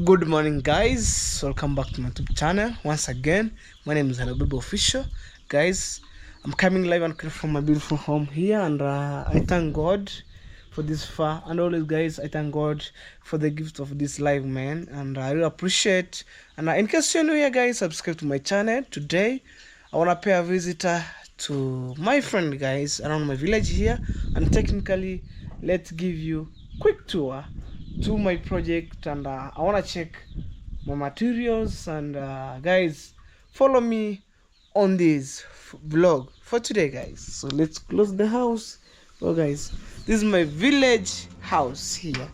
Good morning, guys. Welcome back to my YouTube channel once again. My name is Hanabibu Official. Guys, I'm coming live and from my beautiful home here, and I thank God for this far. And always, guys, I thank God for the gift of this live, man. And I really appreciate. And in case you're new here, guys, subscribe to my channel. Today, I want to pay a visitor to my friend, guys, around my village here. And technically, let's give you quick tour to my project, and I want to check my materials. And guys, follow me on this vlog for today, guys. So let's close the house. Oh guys, this is my village house here,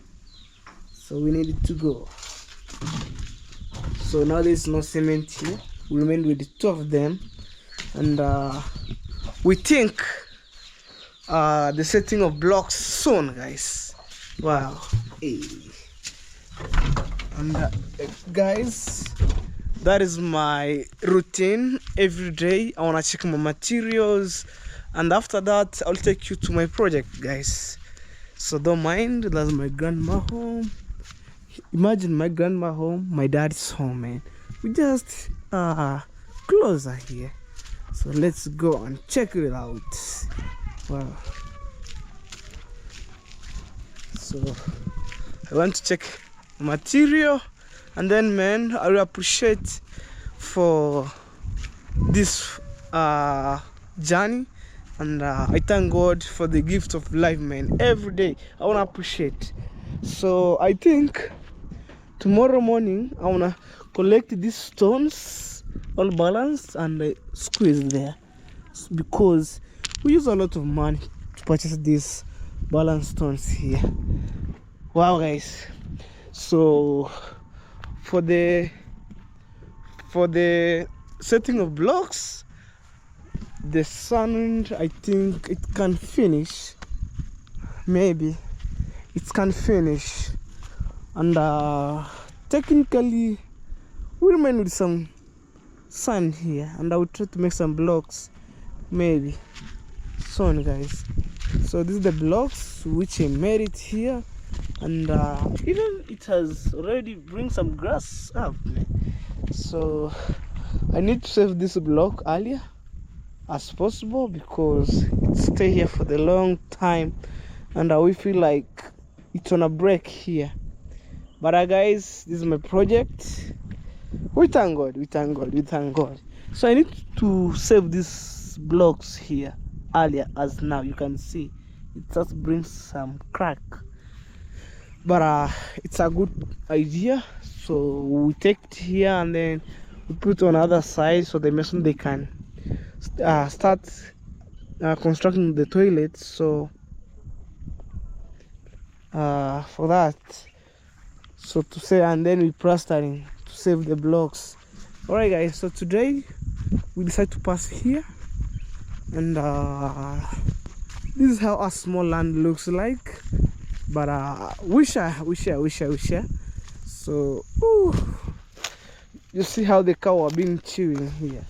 so we need it to go. So now there's no cement here. We remain with the two of them, and we think the setting of blocks soon, guys. Wow. Hey. And guys, that is my routine every day. I want to check my materials, and after that I'll take you to my project, guys. So don't mind. That's my grandma home. Imagine my grandma home, my dad's home, man. We just closer here. So let's go and check it out. Wow. So I want to check material, and then, man, I really appreciate for this journey, and I thank God for the gift of life, man. Every day I want to appreciate. So I think tomorrow morning I want to collect these stones all balanced and squeeze there, because we use a lot of money to purchase these balance stones here. Wow, guys. So for the setting of blocks, the sun, I think it can finish. Maybe it can finish, and technically we remain with some sun here, and I will try to make some blocks maybe soon, guys. So this is the blocks which I made it here, and even it has already bring some grass up, man. So I need to save this block earlier as possible, because it stay here for the long time, and we feel like it's on a break here. But guys, this is my project. We thank God, we thank God, we thank God. So I need to save these blocks here earlier, as now you can see it just brings some crack, but it's a good idea. So we take it here and then we put it on the other side, so the mason they can start constructing the toilet. So for that, so to say, and then we plastering to save the blocks. All right, guys, so today we decide to pass here, and this is how a small land looks like, but we share. So you see how the cow are being chewing here.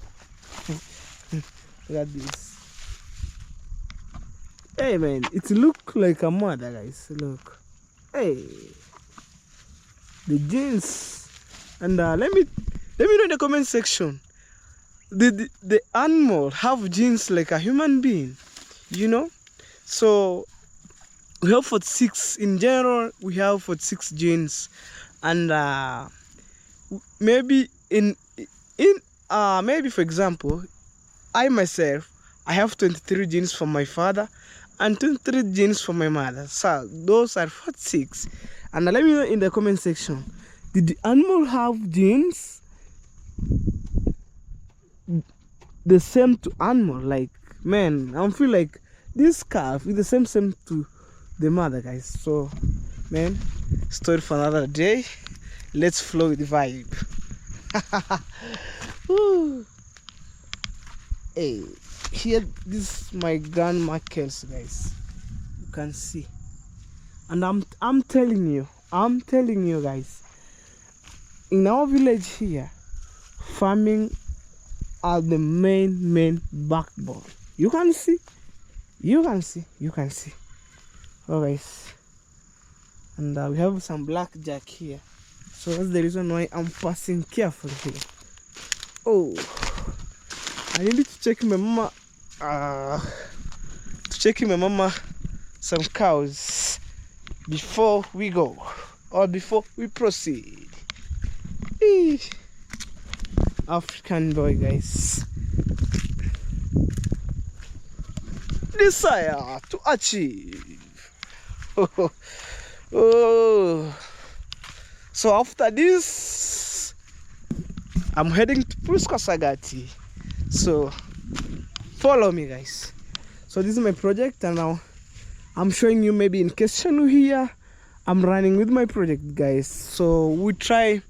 Look at this. Hey, man, it look like a mother, guys. Look, hey, the jeans. And let me know in the comment section, the animal have genes like a human being, you know? So we have 46 in general. We have 46 genes, and maybe maybe for example, I myself, I have 23 genes from my father and 23 genes from my mother. So those are 46. And let me know in the comment section, did the animal have genes the same to animal? Like, man, I feel like this calf is the same to the mother, guys. So, man, story for another day. Let's flow with the vibe. Hey, here, this is my grandma Kels, guys. You can see, and I'm telling you, guys, in our village here, farming are the main backbone. You can see. Oh, guys, and we have some blackjack here. So that's the reason why I'm passing carefully here. Oh, I needed to check my mama. Some cows before we go or before we proceed. Eee. African boy, guys. Desire to achieve. Oh. So after this, I'm heading to Priska Sagati. So follow me, guys. So this is my project, and now I'm showing you, maybe in case you're new here, I'm running with my project, guys. So we try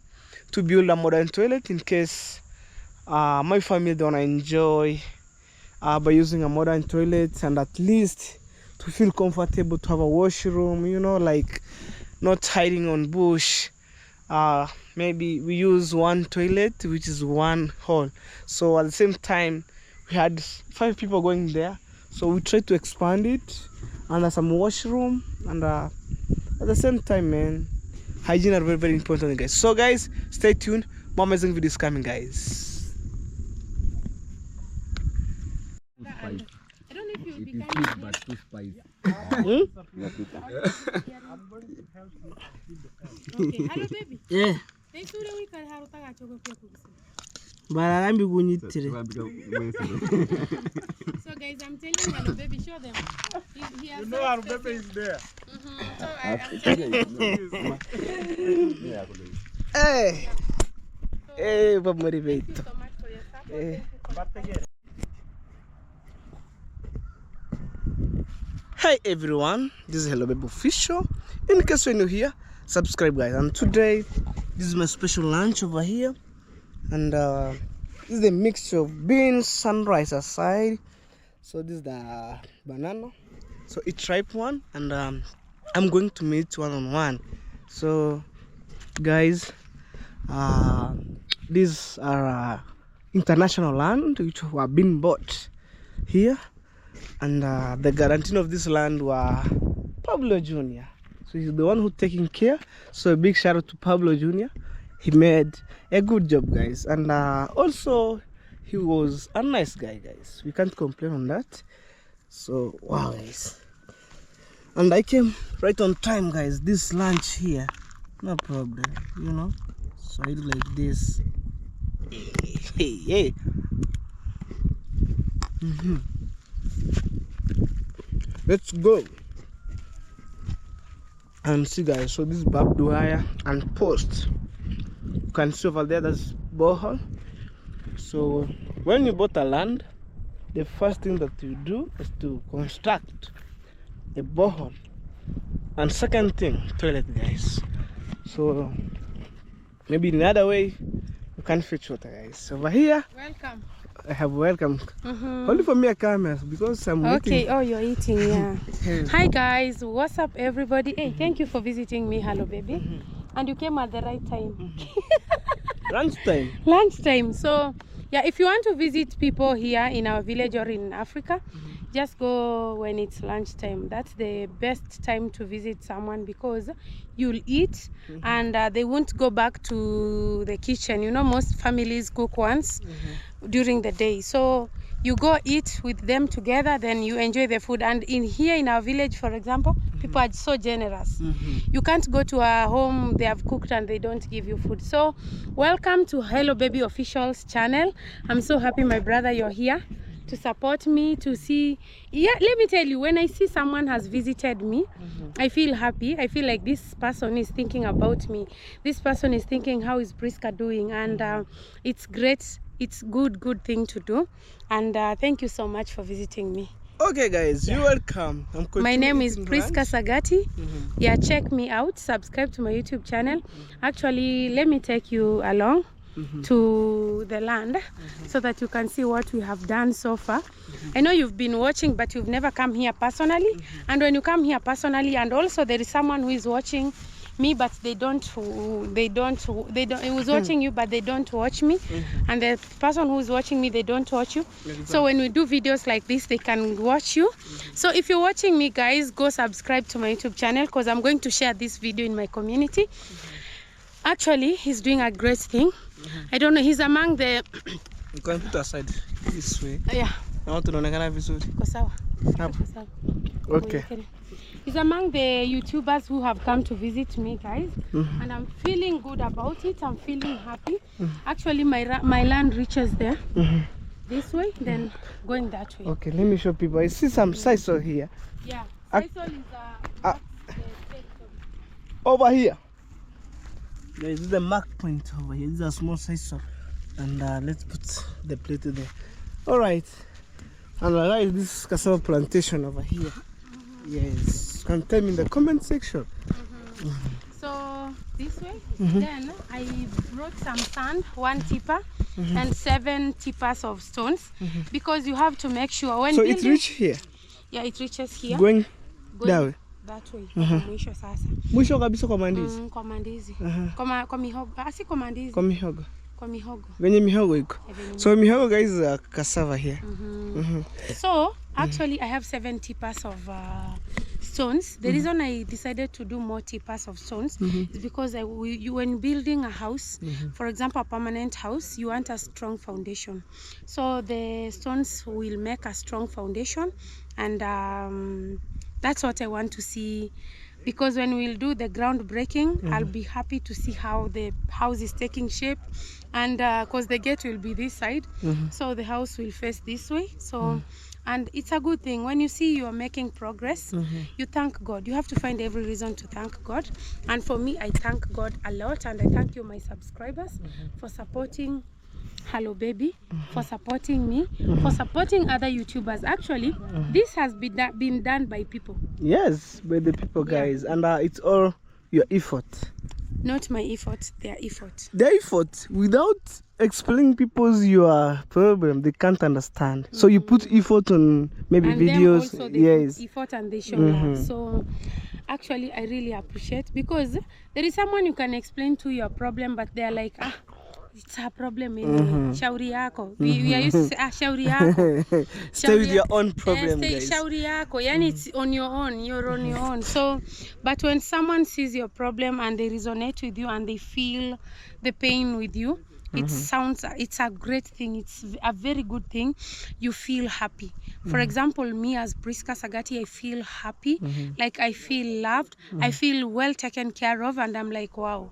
to build a modern toilet in case my family don't enjoy by using a modern toilet, and at least to feel comfortable to have a washroom, you know, like not hiding on bush. Maybe we use one toilet, which is one hall. So at the same time, we had 5 people going there. So we tried to expand it under some washroom, and at the same time, man, hygiene are very, very important, guys. So guys, stay tuned. More amazing videos coming, guys. I don't know if you'll be kind of but too spicy. Okay, hello baby. Yeah. Next week I have to go to Bararambi gunyitire. So guys, I'm telling you, hello baby, show them. He has, you know, our baby is there. So I'm telling you. Hey. Hey, Bob motivate. Thank you so much for your support. Hi everyone, this is Hello Baby Official. In case you're new here, subscribe, guys. And today, this is my special lunch over here, and this is the mixture of beans and rice aside. So this is the banana, so it's ripe one, and I'm going to meet one-on-one. So guys, these are international land which were being bought here, and the guarantee of this land were Pablo Jr. So he's the one who's taking care. So a big shout out to Pablo Jr. He made a good job, guys, and also he was a nice guy, guys. We can't complain on that. So wow, guys, and I came right on time, guys. This lunch here, no problem, you know. So I do like this. Hey. Let's go and see, guys. So this is Babduaya and post. You can see over there, that's borehole. So when you bought a land, the first thing that you do is to construct a borehole, and second thing, toilet, guys. So maybe in another way you can fetch water, guys. Over here, Welcome. I have welcome. Only for me a camera because I'm okay eating. Oh, you're eating, yeah. Hi guys, what's up everybody? Hey, thank you for visiting me. Hello baby. And you came at the right time. Lunchtime. So yeah, if you want to visit people here in our village or in Africa, just go when it's lunchtime. That's the best time to visit someone, because you'll eat and they won't go back to the kitchen. You know, most families cook once during the day. So you go eat with them together, then you enjoy the food. And in here in our village, for example, people are so generous. You can't go to a home they have cooked and they don't give you food. So welcome to Hello Baby Official's channel. I'm so happy, my brother, you're here to support me, to see. Yeah, let me tell you, when I see someone has visited me, I feel happy. I feel like this person is thinking about me. This person is thinking, how is Priska doing? And it's great. It's good thing to do. And thank you so much for visiting me. Okay guys, you're welcome. My name is Priska Sagati. Yeah, check me out, subscribe to my YouTube channel. Actually, let me take you along to the land so that you can see what we have done so far. I know you've been watching, but you've never come here personally. And when you come here personally, and also there is someone who is watching me, but they don't it was watching you, but they don't watch me. And the person who is watching me, they don't watch you. So when we do videos like this, they can watch you. So if you're watching me, guys, go subscribe to my YouTube channel, because I'm going to share this video in my community. Actually, he's doing a great thing. I don't know, he's among the... You can put aside this way. Yeah. I want to know vizuri. Iko sawa. Hapo. Iko sawa. Okay. He's among the YouTubers who have come to visit me, guys. And I'm feeling good about it. I'm feeling happy. Actually, my land reaches there. This way, then going that way. Okay, let me show people. I see some sisal here. Yeah, sisal is the over here. There is the mark point over here. This is a small sisal. And let's put the plate there. Alright. And guys, this is cassava plantation over here. Yes. You can tell me in the comment section. So this way, then I brought some sand, 1 tipper, and 7 tippers of stones, because you have to make sure when so building, it reaches here? Yeah, it reaches here. Going that way? That way. Mwisho sasa. Mwisho kabisa kwa mandizi? Kwa mandizi. Kwa mihogo. Asi kwa mandizi. Kwa mihogo? Kwa mihogo. Venye mihogo iko? So mihogo guys is cassava here. So actually I have 7 tippers of stones. The reason I decided to do more tippers of stones is because when building a house, for example a permanent house, you want a strong foundation. So the stones will make a strong foundation, and that's what I want to see, because when we'll do the groundbreaking, I'll be happy to see how the house is taking shape, and because the gate will be this side, so the house will face this way. So and it's a good thing when you see you are making progress. You thank God. You have to find every reason to thank God, and for me I thank God a lot, and I thank you, my subscribers, for supporting Hello Baby, for supporting me, for supporting other YouTubers. Actually, this has been done by people. Yes, by the people, guys, and it's all your effort. Not my effort, their effort. Their effort. Without explaining people's your problem, they can't understand. So you put effort on maybe and videos. Them also they yes. put effort and they show love. So actually, I really appreciate, because there is someone you can explain to your problem, but they are like, it's a problem anyway. Shauri yako. We are used to say, shauri yako. Stay with your own problem, guys. Shauri yako. Yani it's on your own. You're on your own. So, but when someone sees your problem and they resonate with you and they feel the pain with you, it's a great thing. It's a very good thing. You feel happy. For example, me as Priska Sagati, I feel happy. Like I feel loved. I feel well taken care of, and I'm like, wow,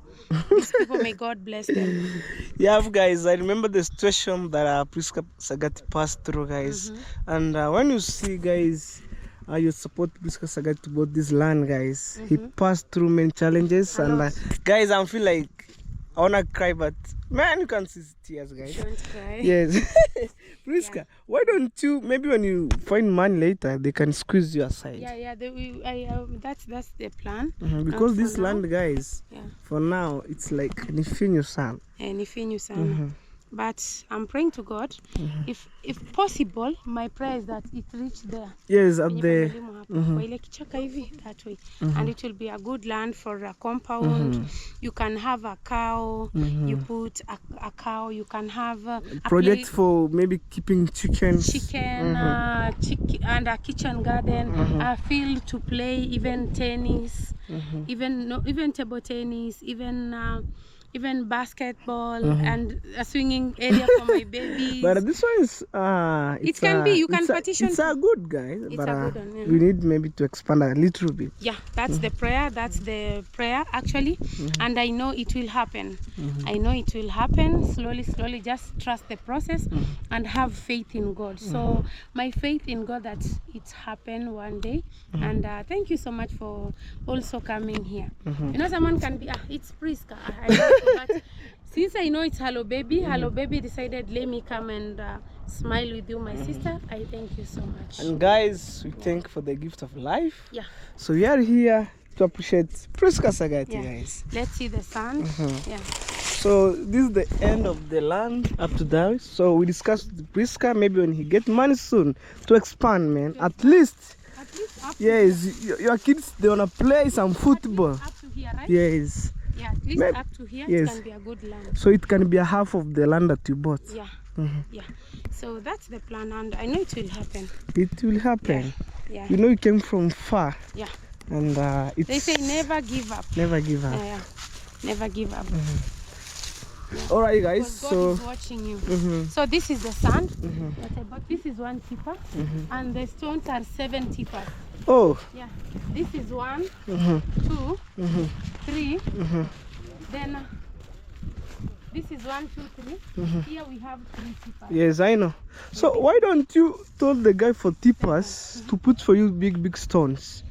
these people, may God bless them. Yeah, guys, I remember the situation that Priska Sagati passed through, guys. And when you see, guys, you support Priska Sagati to bought this land, guys. He passed through many challenges, and guys, I feel like I wanna cry, but man, you can't see tears, guys. You want to cry? Yes. Priska, why don't you, maybe when you find money later, they can squeeze you aside? Yeah, that's the plan. Because this land, guys, for now, it's like Nifinyu San. Nifinyu San. But I'm praying to God, if possible, my prayer is that it reach there. Yes, up there. That way. And it will be a good land for a compound. You can have a cow. You put a cow. You can have a project for maybe keeping chickens. Chicken, and a kitchen garden, a field to play, even tennis, even table tennis, even basketball, and a swinging area for my babies. But this one is it can be, you can partition. It's a good guy, but a good one, we need maybe to expand a little bit. Yeah, that's the prayer. That's the prayer actually, and I know it will happen. I know it will happen slowly. Just trust the process and have faith in God. So my faith in God that it happen one day. And thank you so much for also coming here. You know, someone can be it's Priska. But since I know it's Hello Baby, Hello Baby decided let me come and smile with you, my sister. I thank you so much. And guys, we thank for the gift of life. Yeah. So we are here to appreciate Priska Sagati, guys. Let's see the sun. Yeah. So this is the end of the land up to now. So we discussed with Priska, maybe when he get money soon to expand, man. At least yes, your kids, they wanna play some football. Up to here, right? Yes. Yeah, at least up to here, it can be a good land. So it can be a half of the land that you bought. Yeah. Yeah. So that's the plan, and I know it will happen. It will happen. Yeah. You know, you came from far. Yeah. And they say never give up. Never give up. Yeah. never give up. All right, guys. Because God So is watching you. So this is the sand that I bought. This is 1 tipper, and the stones are 7 tippers. oh, Yeah, this is 1, 2, 3. Then this is 1, 2, 3. Here we have 3 tippers. yes, I know. So why don't you tell the guy for tippers to put for you big stones?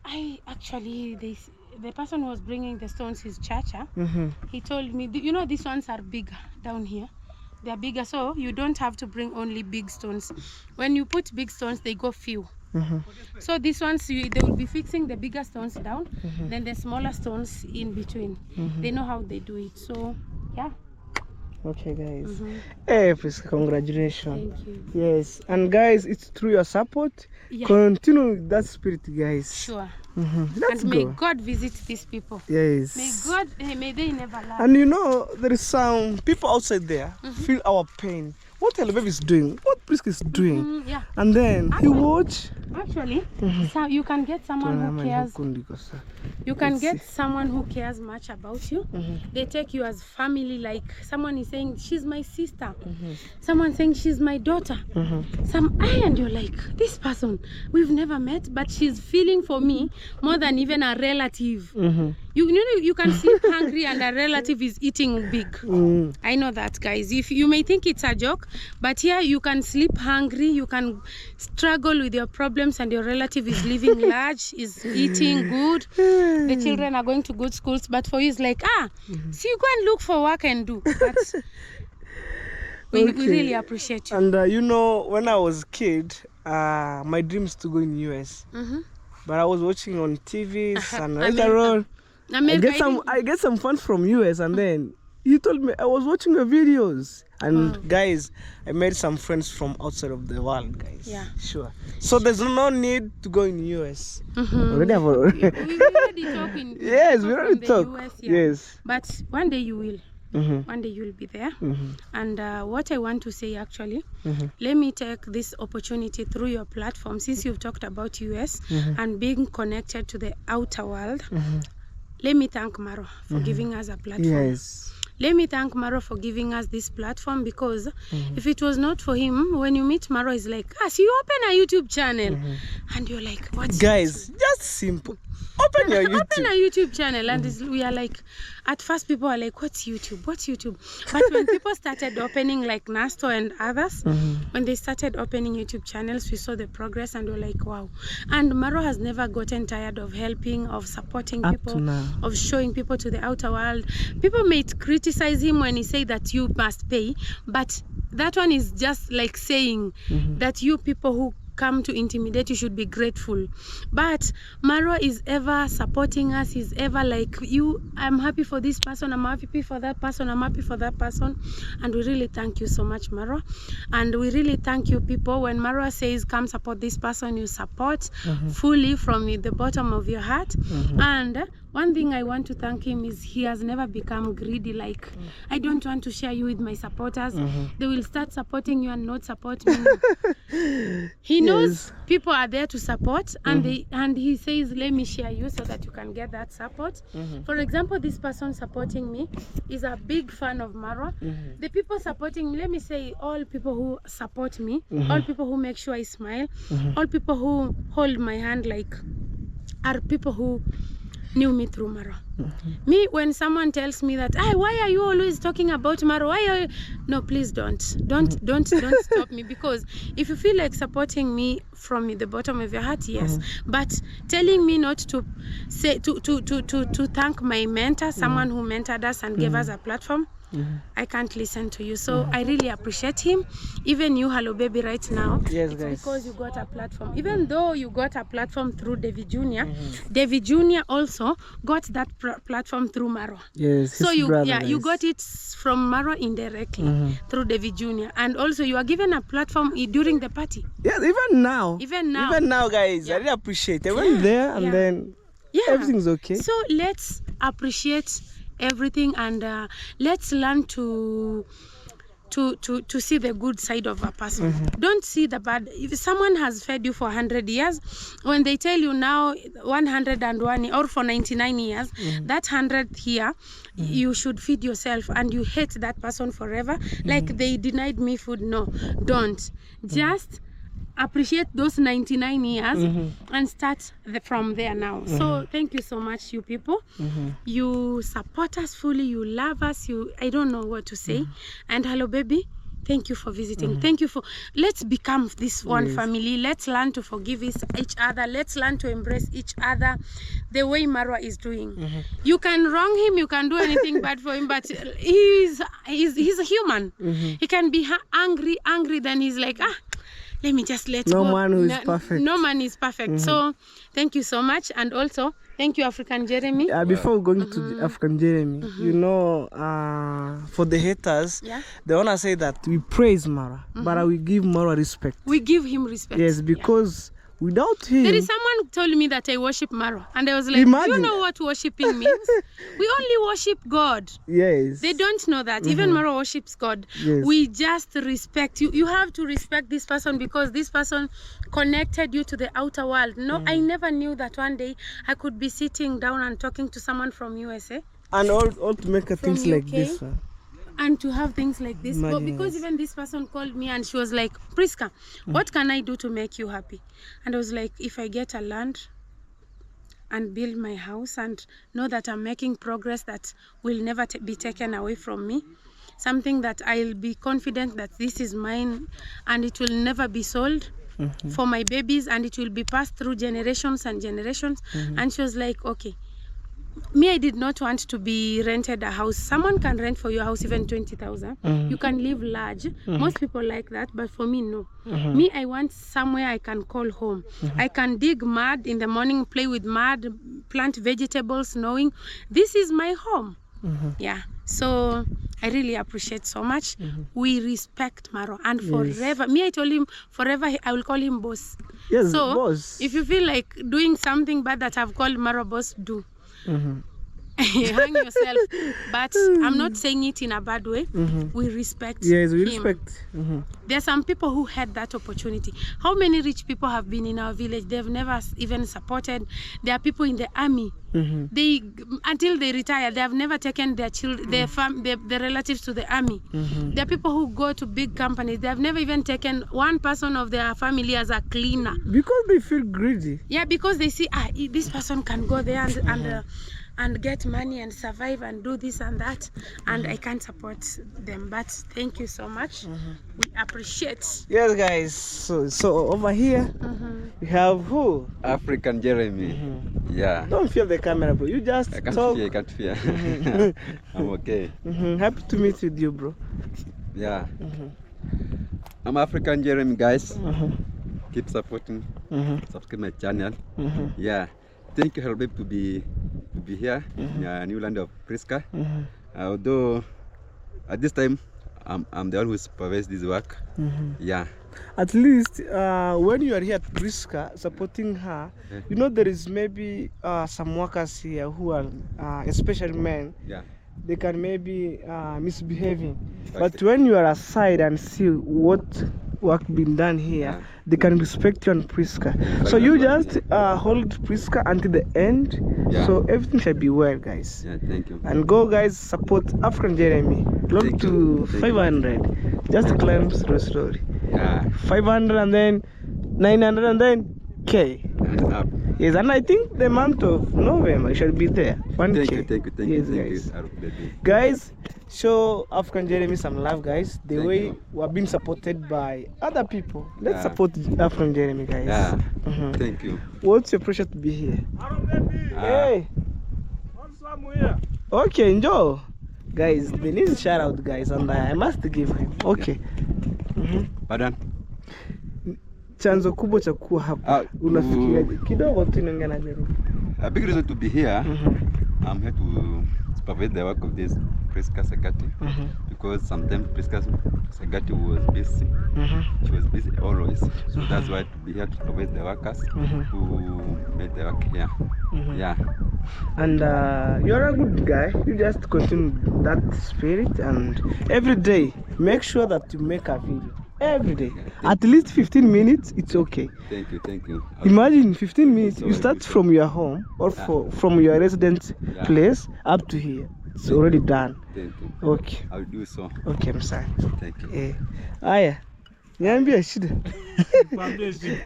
I actually, the person who was bringing the stones, his chacha, he told me, you know, these ones are bigger down here. They are bigger, so you don't have to bring only big stones. When you put big stones, they go few. So these ones, they will be fixing the bigger stones down, then the smaller stones in between. They know how they do it. So, yeah. Okay, guys. Hey, please, congratulations. Thank you. Yes, and guys, it's through your support. Yeah. Continue with that spirit, guys. Sure. Let's And may go. God visit these people. Yes. May they never laugh. And you know, there is some people outside there feel our pain. What Baby is doing, what Prisk is doing. Yeah. And then he watch. Actually, so you can get someone who cares. You can get someone who cares much about you. They take you as family. Like someone is saying, she's my sister. Someone saying, she's my daughter. And you're like, this person, we've never met, but she's feeling for me more than even a relative. You know, you can sleep hungry and a relative is eating big. I know that, guys. If you may think it's a joke, but here you can sleep hungry, you can struggle with your problems, and your relative is living large, is eating good. The children are going to good schools, but for you it's like, so you go and look for work and do. But we really appreciate you. And you know, when I was a kid, my dream is to go in US. But I was watching on TVs and later on, I get some funds from US, and then he told me, I was watching your videos, and guys, I made some friends from outside of the world, guys. Yeah, sure. So there's no need to go in US. We already talk in yes, we already talk. US, yes, but one day you will. One day you'll be there. And what I want to say actually, let me take this opportunity through your platform, since you've talked about US and being connected to the outer world. Let me thank Maro for giving us a platform. Yes. Let me thank Maro for giving us this platform, because if it was not for him, when you meet Maro, is like, so you open a YouTube channel, and you're like, what's guys, YouTube? just simple. Open your YouTube. Open a YouTube channel, and we are like, at first people are like, what's YouTube? What's YouTube? But when people started opening, like Nasto and others, when they started opening YouTube channels, we saw the progress, and we're like, wow. And Maro has never gotten tired of helping, of supporting people, of showing people to the outer world. People may criticize him when he say that you must pay, but that one is just like saying that you people who come to intimidate you should be grateful. But Maro is ever supporting us. He's ever like, I'm happy for this person, I'm happy for that person, I'm happy for that person. And we really thank you so much, Maro. And we really thank you people. When Maro says come support this person, you support fully from the bottom of your heart. And one thing I want to thank him is he has never become greedy, like I don't want to share you with my supporters. They will start supporting you and not support me. He knows people are there to support, and he says, let me share you so that you can get that support. For example, this person supporting me is a big fan of Maro. The people supporting me, let me say, all people who support me, all people who make sure I smile, all people who hold my hand, like, are people who knew me through Maro. Me, when someone tells me that, why are you always talking about Maro? Why are you... No, please don't stop me, because if you feel like supporting me from the bottom of your heart, yes, but telling me not to say to thank my mentor, someone who mentored us and gave us a platform, I can't listen to you. So I really appreciate him. Even you, Hello Baby, right now, it's guys, because you got a platform. Even though you got a platform through David Jr., David Jr. also got that platform through Maro. Yes. So you got it from Maro indirectly through David Jr. And also you are given a platform during the party. Yes, even now, guys, I really appreciate it. I went there, and then everything's okay. So let's appreciate everything, and let's learn to to see the good side of a person. Don't see the bad. If someone has fed you for 100 years, when they tell you now 101 or for 99 years, that 100th here, you should feed yourself, and you hate that person forever, like they denied me food. No, don't. Just appreciate those 99 years and start from there now. So thank you so much, you people. You support us fully, you love us, I don't know what to say. And hello baby, thank you for visiting. Thank you for, let's become this one family. Let's learn to forgive each other. Let's learn to embrace each other the way Marwa is doing. You can wrong him, you can do anything bad for him, but he's a human. He can be angry, then he's like, let me just let go. No man is perfect. No man is perfect. So thank you so much. And also thank you, African Jeremy. Before going to the African Jeremy, you know, for the haters, they want to say that we praise Mara, but we give Mara respect. We give him respect. Yes, because without him... There is someone who told me that I worship Mara, and I was like, do you know what worshiping means? We only worship God. Yes. They don't know that. Even Mara worships God. Yes. We just respect you. You have to respect this person because this person connected you to the outer world. No, I never knew that one day I could be sitting down and talking to someone from USA. And all to make things like this. And to have things like this. But because even this person called me and she was like, Priska, what can I do to make you happy? And I was like, if I get a land and build my house and know that I'm making progress that will never be taken away from me, something that I'll be confident that this is mine and it will never be sold for my babies, and it will be passed through generations and generations. And she was like, okay. Me, I did not want to be rented a house. Someone can rent for your house even 20,000. You can live large. Most people like that, but for me, no. Me, I want somewhere I can call home. I can dig mud in the morning, play with mud, plant vegetables, knowing this is my home. Yeah. So I really appreciate so much. We respect Maro, and forever. Me, I told him forever I will call him boss. Yes, so boss. If you feel like doing something bad that I've called Maro boss, do. Hang yourself, but I'm not saying it in a bad way. We respect we him. respect. There are some people who had that opportunity. How many rich people have been in our village? They've never even supported. There are people in the army. They, until they retire, they have never taken their children, their relatives to the army. There are people who go to big companies. They have never even taken one person of their family as a cleaner. Because they feel greedy. Yeah, because they see, this person can go there and get money and survive and do this and that, and I can't support them. But thank you so much. We appreciate. Yes, guys. So over here we have who? African Jeremy. Yeah. Don't fear the camera, bro. You just I can't talk. fear. I can't fear. I'm okay. Happy to meet with you, bro. Yeah. I'm African Jeremy, guys. Keep supporting. Subscribe my channel. Yeah. Thank you, Helbib, to be here in a new land of Priska. Although at this time I'm the one who supervises this work. Yeah. At least when you are here at Priska supporting her, you know there is maybe some workers here who are especially men. Yeah. They can maybe misbehaving. But when you are aside and see what work being done here, they can respect you and Priska. So you just hold Priska until the end. So everything shall be well, guys. Yeah, thank you. And go, guys, support African Jeremy. Close to 500. Just climb the story. Yeah. 500 and then 900 and then K. And up. Yes, and I think the month of November I shall be there. 1K. Thank you. Yes, guys. Guys, show African Jeremy some love, guys. The way we're being supported by other people. Let's support African Jeremy, guys. Yeah. Thank you. What's your pressure to be here? Hey. Okay, enjoy. Guys, they need a shout out, guys, and I must give him. Okay. Pardon? Chanzo kubwa cha kuwa hapa unafikiriaje? Kidogo tu inaongea na Jeremy. A big reason to be here. I'm here to supervise the work of this Priska Sagati because sometimes Priska Sagati was busy. She was busy always. So that's why to be here to supervise the workers who made the work here. Yeah. And you're a good guy. You just continue that spirit, and every day make sure that you make a video. Every day, at least 15 minutes. It's okay. Thank you, thank you. Imagine 15 minutes. So You start from your home or from your residence place up to here. It's already done. Thank you. Okay. I'll do so. Okay, I'm sorry. Thank you. Aya. Niambia shida.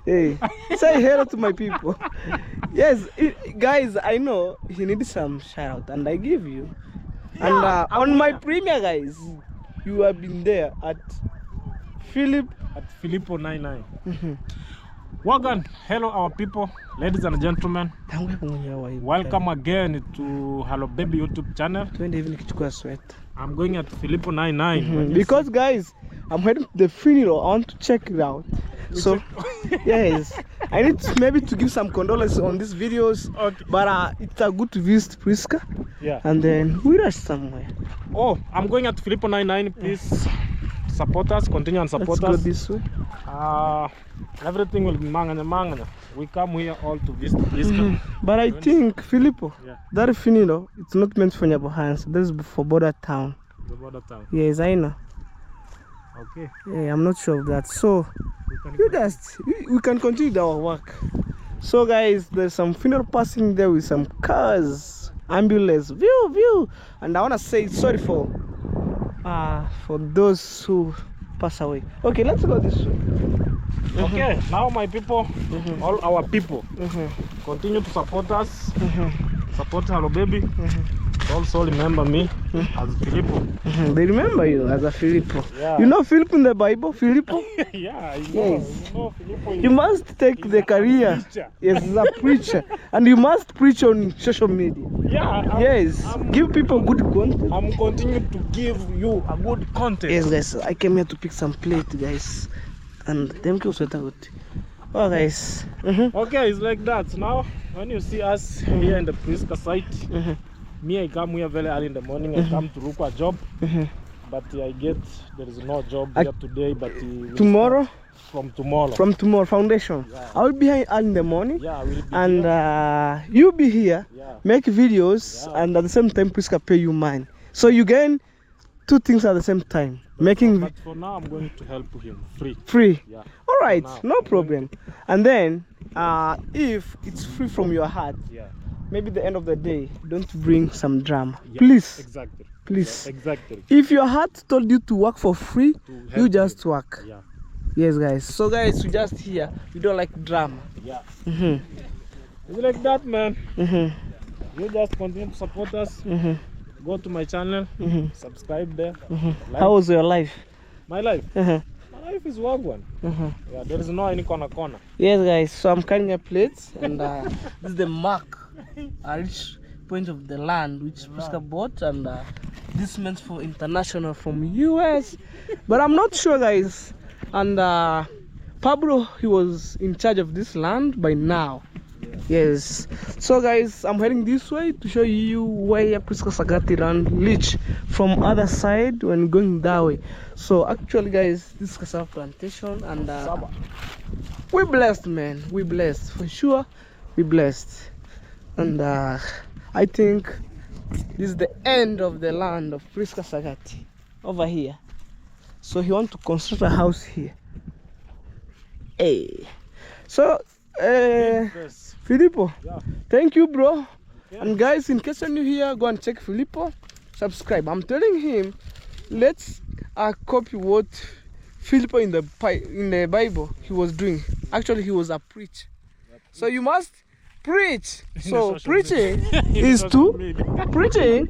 Hey, say hello to my people. Yes, guys, I know he needs some shout out, and I give you. And on my premiere, guys, you have been there at Filippo 99. Wagan, hello our people, ladies and gentlemen. Welcome again to Hello Baby YouTube channel. I'm going at Filippo 99. Because guys, I'm heading to the funeral. I want to check it out. So yes, I need maybe to give some condolences on these videos. Okay. But it's a good to visit Priska. Yeah. And then we rush somewhere. Oh, I'm going at Filippo 99. Please support us, continue and support Let's us. go this way. Everything will be mangana. We come here all to visit Priska. But I think Filippo, Yeah. that funeral, it's not meant for Nyabohans. This is for border town. The border town. Yes, I know. Okay. Yeah, I'm not sure of that. So We we can continue our work. So guys, there's some funeral passing there with some cars, ambulance, view. And I wanna say sorry for those who pass away. Okay, let's go this way. Okay, now my people, all our people, continue to support us. Support Hello Baby. Also remember me as Filippo. They remember you as a Filippo. Yeah. You know Philip in the Bible, Filippo? Yeah, I know. Yes. You know Filippo. You must take the career. preacher. Yes, as a preacher. And you must preach on social media. Yeah. Yes, give people good content. I'm continuing to give you a good content. Yes, guys, I came here to pick some plate, guys. And thank you so much. Oh, guys. Okay, it's like that. Now, when you see us here in the Priska site, me, I come here very early in the morning. I come to look for a job, but there is no job here today. But Tomorrow? From tomorrow. From tomorrow, foundation. Yeah. I will be here early in the morning. Yeah, we'll be And here. you'll be here, Yeah. make videos, Yeah. and at the same time, Priska pay you mine. So you gain two things at the same time. Making But for now, I'm going to help him free. free. Yeah. All right, Now, no I'm problem. And then, if it's free from your heart, Yeah. maybe the end of the day, don't bring some drama. Yeah, Please, Exactly. please. Yeah, exactly. If your heart told you to work for free, help you just work. Yeah. Yes, guys. So, guys, we just here. We don't like drama. Yeah. Mhm. It's like that, man. Mhm. You just continue to support us. Mhm. Go to my channel, Mhm. subscribe there. Mhm. Like. How was your life? My life. Mhm. My life is work one. Mhm. Yeah, there is no any corner. Yes, guys. So I'm carrying a plate, and this is the mark at each point of the land which Priska bought, and this meant for international from US. But I'm not sure, guys. And Pablo, he was in charge of this land by now. Yes. So guys, I'm heading this way to show you where Priska Sagati land reach from other side when going that way. So actually, guys, this is cassava plantation, and we blessed, man. We blessed for sure. We blessed, and I think this is the end of the land of Priska Sagati over here. So he want to construct a house here. Hey. So Yes. Filippo, Yeah. thank you, bro. Okay. And guys, in case you're new here, go and check Filippo, subscribe. I'm telling him, let's copy what Filippo in the Bible he was doing. Actually, he was a preacher. So you must preach. So social preaching In is social to media. preaching.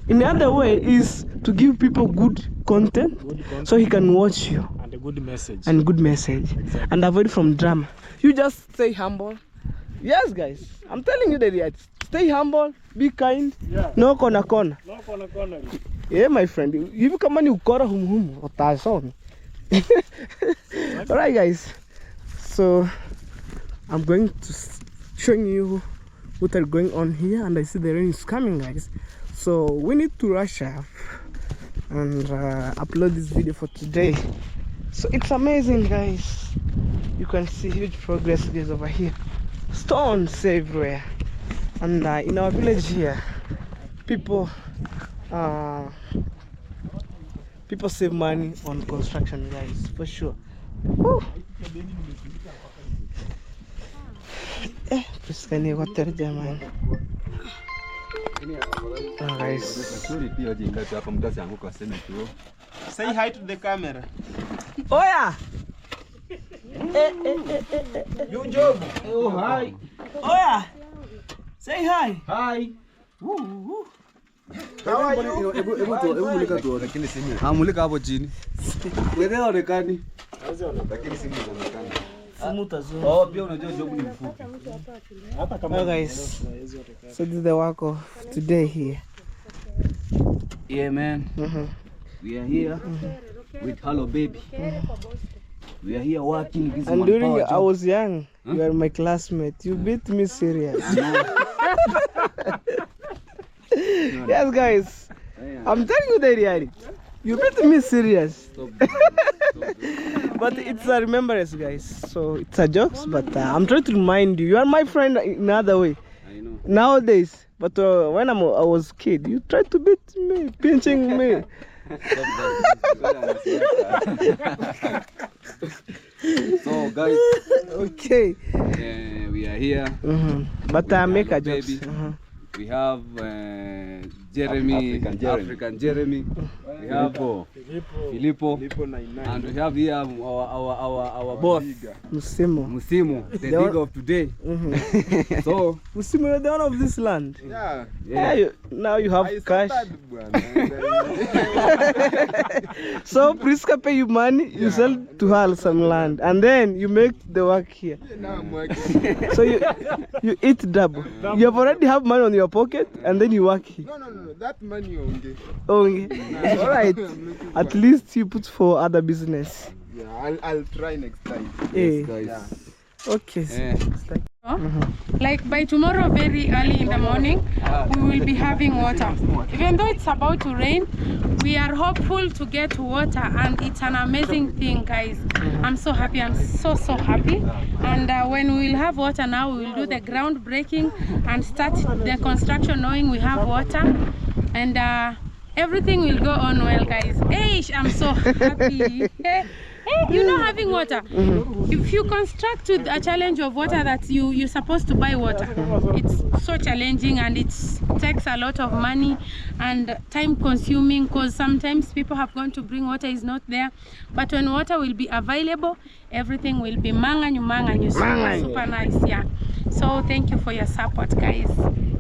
In the other way is to give people good content, Good content. so he can watch you. And a good message. And good message. Exactly. And avoid from drama. You just stay humble. Yes, guys, I'm telling you the right. Stay humble, be kind, Yeah. no corner. No corner. Yeah, my friend, you come on, you corner hum. Alright, guys, so I'm going to showing you what are going on here, and I see the rain is coming, guys. So we need to rush up and upload this video for today. So it's amazing, guys. You can see huge progress, guys, over here. Stones everywhere. And in our village here, people save money on construction, guys, for sure. Woo. Priskani water jamani. Guys. Say hi to the camera. Oh yeah. You job. Oh hi. Oh yeah. Say hi. Hi. Woo. How are you? Mulika hapo chini. Wewe unaonekani. Lakini simu inaonekana. Fumuta zoom. Oh, pia unajua job ni mfupi. Oh guys. So this is the work of today here. Yeah, man. We are here with Hello Baby. We are here working. This And one during power I job. was young, you were my classmate. You beat me serious. Yes, guys. I'm telling you the reality. You beat me serious. But it's a remembrance, guys. So it's a jokes, but I'm trying to remind you. You are my friend in another way. I know. Nowadays. But when I was kid, you tried to beat me, pinching me. So guys, Okay. we are here. But I make a Hello, jokes. baby. We have Jeremy, African Jeremy. We have Filippo, and we have here our boss, Musimo. the big of today. So Musimo, you're the one of this land. Yeah. Yeah. Now you have I cash. started, So Priska pay you money, you sell to her some land, and then you make the work here. Now I'm working. So you eat double. You have already have money on your pocket, and then you work here. No. That money only. Okay. All right. At least you put for other business. Yeah, I'll try next time. Hey. guys, Yeah. Okay. Like by tomorrow very early in the morning, we will be having water. Even though it's about to rain, we are hopeful to get water, and it's an amazing thing, guys. I'm so happy. I'm so happy. And when we will have water now, we will do the ground breaking and start the construction knowing we have water, and everything will go on well, guys. Hey, I'm so happy. You know, having water, if you construct with a challenge of water that you're supposed to buy water, it's so challenging, and it takes a lot of money and time consuming, because sometimes people have gone to bring water, is not there. But when water will be available, everything will be manganyu super nice. Yeah, so thank you for your support, guys.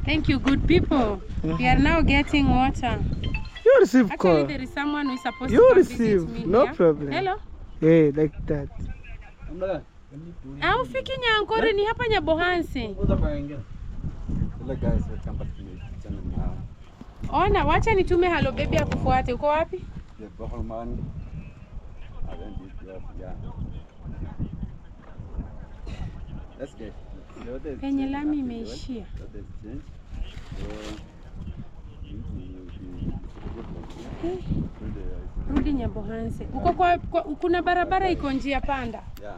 Thank you, good people. We are now getting water. You receive Actually, call. there is someone who is supposed You to come receive, visit me no here. problem. Hello. Hey, like that. Aufiki Nyankore ni hapa Nyabohansi. Hello guys, welcome back to my channel now. Ona, wacha nitume Hello Baby akufuate. Uko wapi? Yeah, Bohman. Yeah. Let's get. Penye lami imeishia. Rudi Nyabohansi. Uko kuna barabara iko njia panda. Yeah.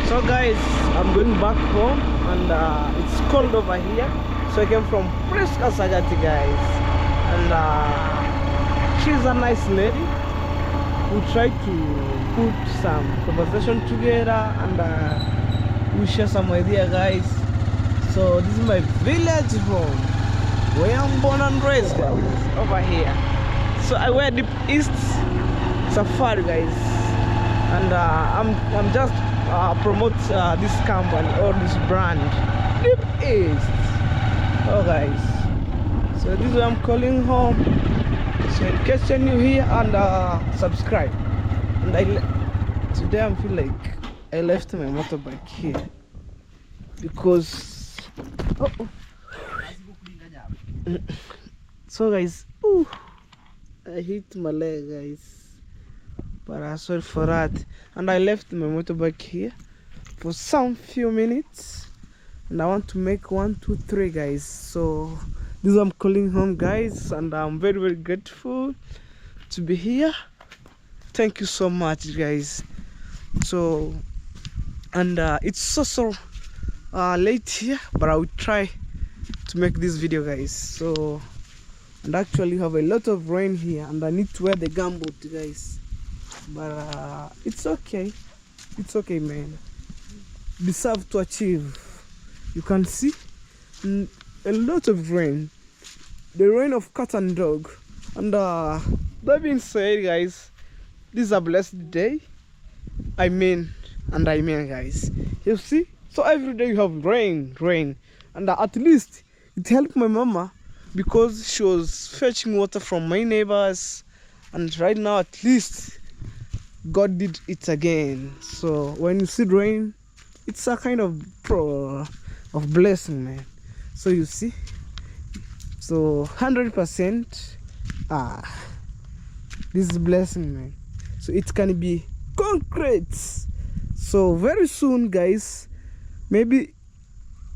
So guys, I'm going back home, and it's cold over here. So I came from Priska Sagati, guys, and she's a nice lady. We try to put some conversation together, and we share some idea, guys. So this is my village home, where I'm born and raised, guys, over here. So I wear Deep East Safari, guys, and I'm just promote this company or this brand, Deep East. Oh guys, so this is where I'm calling home. So in case you're new here, and subscribe. And today I feel like I left my motorbike here because so guys, I hit my leg, guys, but I'm sorry for that. And I left my motorbike here for some few minutes, and I want to make 1, 2, 3, guys. So this is I'm calling home, guys, and I'm very grateful to be here. thank you so much, guys. So, and it's so late here, but I will try to make this video, guys. So, and actually have a lot of rain here, and I need to wear the gumboot, guys. But it's okay. It's okay, man. Deserve to achieve. You can see a lot of rain. The rain of cat and dog. And that being said, guys, this is a blessed day. I mean, guys. You see? So every day you have rain. And at least it helped my mama because she was fetching water from my neighbors. And right now, at least, God did it again. So when you see rain, it's a kind of blessing, man. So you see, so 100%, this is blessing, man. So it can be concrete. So very soon, guys, maybe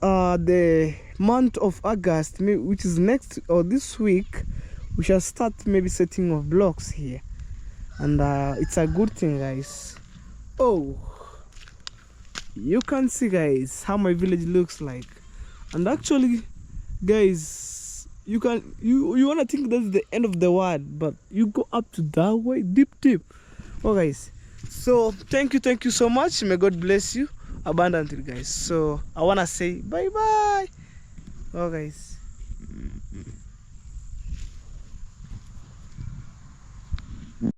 the month of August, which is next or this week, we shall start maybe setting of blocks here. And it's a good thing, guys. Oh, you can see, guys, how my village looks like. And actually, guys, you want to think that's the end of the world, but you go up to that way, deep. Oh, guys, so thank you so much. May God bless you abundantly, guys. So I want to say bye. Oh, guys.